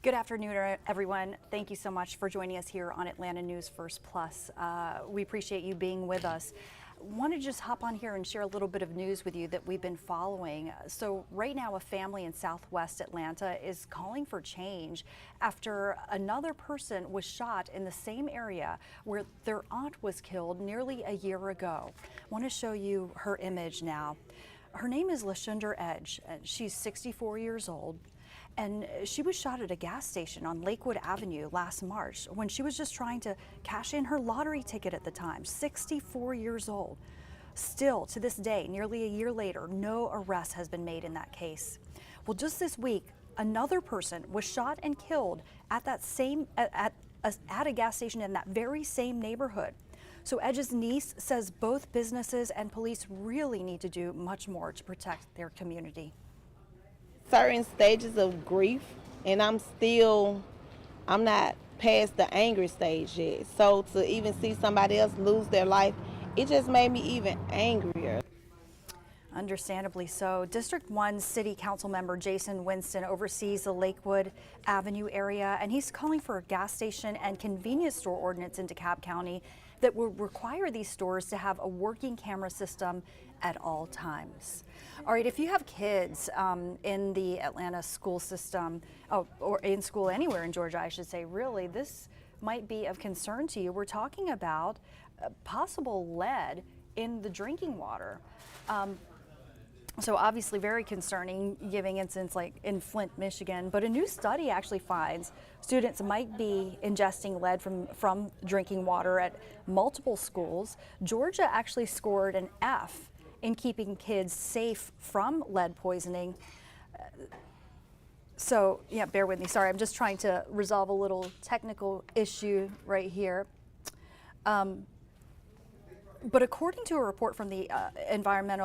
Good afternoon, everyone. Thank you so much for joining us here on Atlanta News First Plus. We appreciate you being with us. Want to just hop on here and share a little bit of news with you that we've been following. So right now, a family in Southwest Atlanta is calling for change after another person was shot in the same area where their aunt was killed nearly a year ago. Want to show you her image now. Her name is Lashunder Edge, and she's 64 years old. And she was shot at a gas station on Lakewood Avenue last March when she was just trying to cash in her lottery ticket at the time, 64 years old. Still, to this day, nearly a year later, no arrest has been made in that case. Well, just this week, another person was shot and killed at a gas station in that very same neighborhood. So Edge's niece says both businesses and police really need to do much more to protect their community. Certain stages of grief, and I'm not past the angry stage yet. So to even see somebody else lose their life, it just made me even angrier. Understandably so. District 1 City Council member Jason Winston oversees the Lakewood Avenue area, and he's calling for a gas station and convenience store ordinance in DeKalb County that will require these stores to have a working camera system at all times. All right, if you have kids in the Atlanta school system, or in school anywhere in Georgia, I should say, really, this might be of concern to you. We're talking about possible lead in the drinking water. So obviously very concerning, giving instance like in Flint, Michigan, but a new study actually finds students might be ingesting lead from drinking water at multiple schools. Georgia actually scored an F in keeping kids safe from lead poisoning. So yeah, bear with me, sorry, I'm just trying to resolve a little technical issue right here. But according to a report from the Environment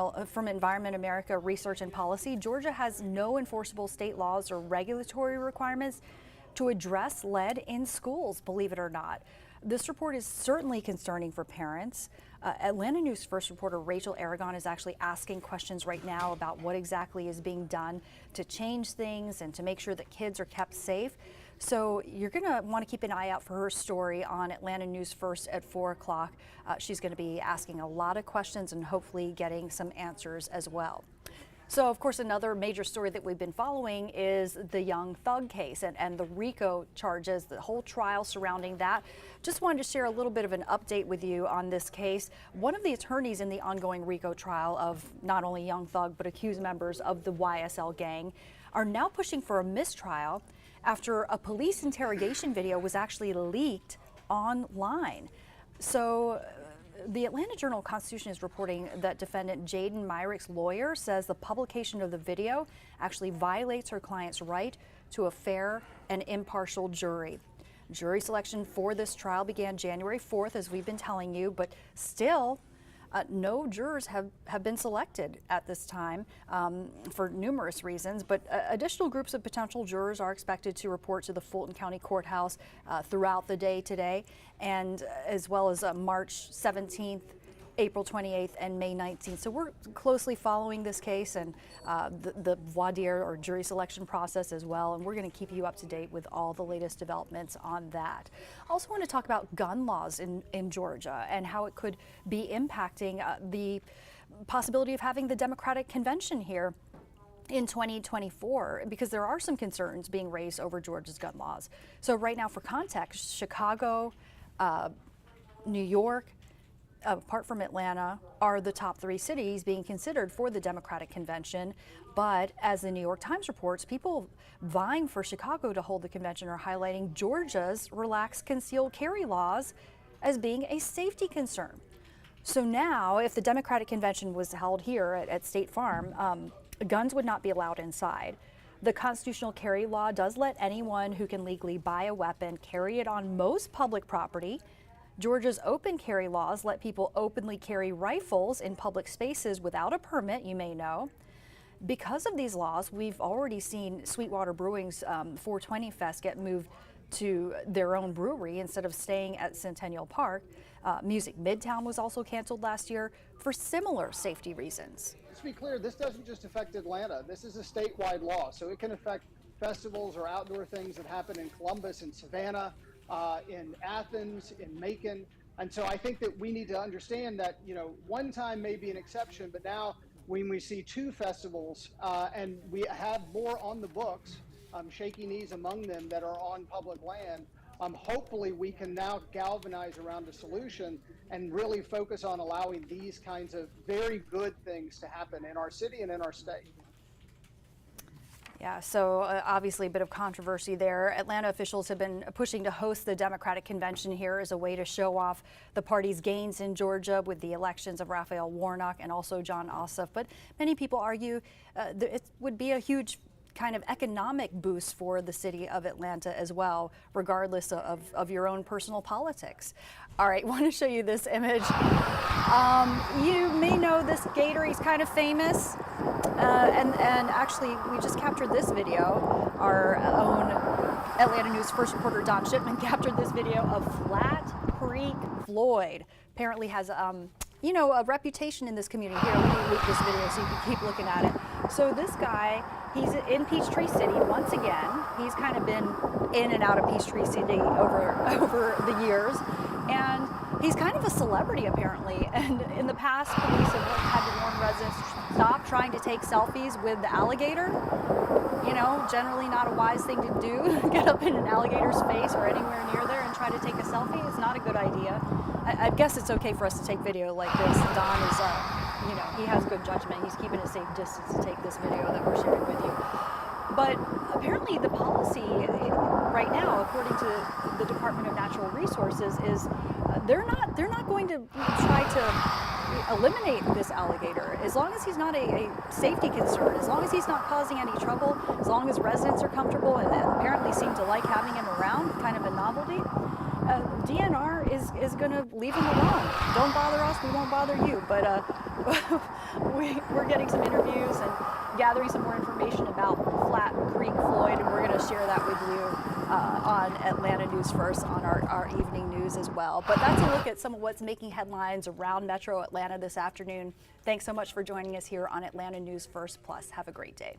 America Research and Policy, Georgia has no enforceable state laws or regulatory requirements to address lead in schools, believe it or not. This report is certainly concerning for parents. Atlanta News First reporter Rachel Aragon is actually asking questions right now about what exactly is being done to change things and to make sure that kids are kept safe. So you're going to want to keep an eye out for her story on Atlanta News First at 4 o'clock. She's going to be asking a lot of questions and hopefully getting some answers as well. So, of course, another major story that we've been following is the young thug case and the RICO charges, the whole trial surrounding that. Just wanted to share a little bit of an update with you on this case. One of the attorneys in the ongoing RICO trial of not only young thug but accused members of the YSL gang are now pushing for a mistrial after a police interrogation video was actually leaked online. So the Atlanta Journal-Constitution is reporting that defendant Jaden Myrick's lawyer says the publication of the video actually violates her client's right to a fair and impartial jury. Jury selection for this trial began January 4th, as we've been telling you, but still no jurors have been selected at this time for numerous reasons, but additional groups of potential jurors are expected to report to the Fulton County Courthouse throughout the day today, and as well as March 17th, April 28th, and May 19th. So we're closely following this case and the voir dire or jury selection process as well, and we're going to keep you up to date with all the latest developments on that. Also want to talk about gun laws in Georgia and how it could be impacting the possibility of having the Democratic convention here in 2024, because there are some concerns being raised over Georgia's gun laws. So right now, for context, Chicago, New York, apart from Atlanta, are the top 3 cities being considered for the Democratic convention. But as the New York Times reports, people vying for Chicago to hold the convention are highlighting Georgia's relaxed concealed carry laws as being a safety concern. So now, if the Democratic convention was held here at State Farm, guns would not be allowed inside. The constitutional carry law does let anyone who can legally buy a weapon carry it on most public property. Georgia's open carry laws let people openly carry rifles in public spaces without a permit, you may know. Because of these laws, we've already seen Sweetwater Brewing's 420 Fest get moved to their own brewery instead of staying at Centennial Park. Music Midtown was also canceled last year for similar safety reasons. Let's be clear, this doesn't just affect Atlanta. This is a statewide law, so it can affect festivals or outdoor things that happen in Columbus and Savannah, in Athens, in Macon. And so I think that we need to understand that, one time may be an exception, but now when we see two festivals and we have more on the books, Shaky Knees among them, that are on public land, hopefully we can now galvanize around a solution and really focus on allowing these kinds of very good things to happen in our city and in our state. Yeah, so obviously a bit of controversy there. Atlanta officials have been pushing to host the Democratic convention here as a way to show off the party's gains in Georgia with the elections of Raphael Warnock and also John Ossoff. But many people argue it would be a huge kind of economic boost for the city of Atlanta as well, regardless of your own personal politics. All right, want to show you this image. You may know this gator, he's kind of famous. And actually, we just captured this video. Our own Atlanta News first reporter Don Shipman captured this video of Flat Creek Floyd. Apparently has a reputation in this community. Here, let me loop this video so you can keep looking at it. So this guy, he's in Peachtree City once again. He's kind of been in and out of Peachtree City over the years. And he's kind of a celebrity apparently. And in the past, police have had to warn residents, stop trying to take selfies with the alligator. Generally not a wise thing to do. Get up in an alligator's face or anywhere near there and try to take a selfie. It's not a good idea. I guess it's okay for us to take video like this. Don is, he has good judgment. He's keeping a safe distance to take this video that we're sharing with you. But apparently the policy right now, according to the Department of Natural Resources, is they're not going to try to eliminate this alligator as long as he's not a safety concern, as long as he's not causing any trouble, as long as residents are comfortable and apparently seem to like having him around, kind of a novelty. DNR is going to leave him alone. Don't bother us, we won't bother you. But we're getting some interviews and gathering some more information about Flat Creek Floyd, and we're going to share that with you on Atlanta News First on our evening news as well. But that's a look at some of what's making headlines around Metro Atlanta this afternoon. Thanks so much for joining us here on Atlanta News First Plus. Have a great day.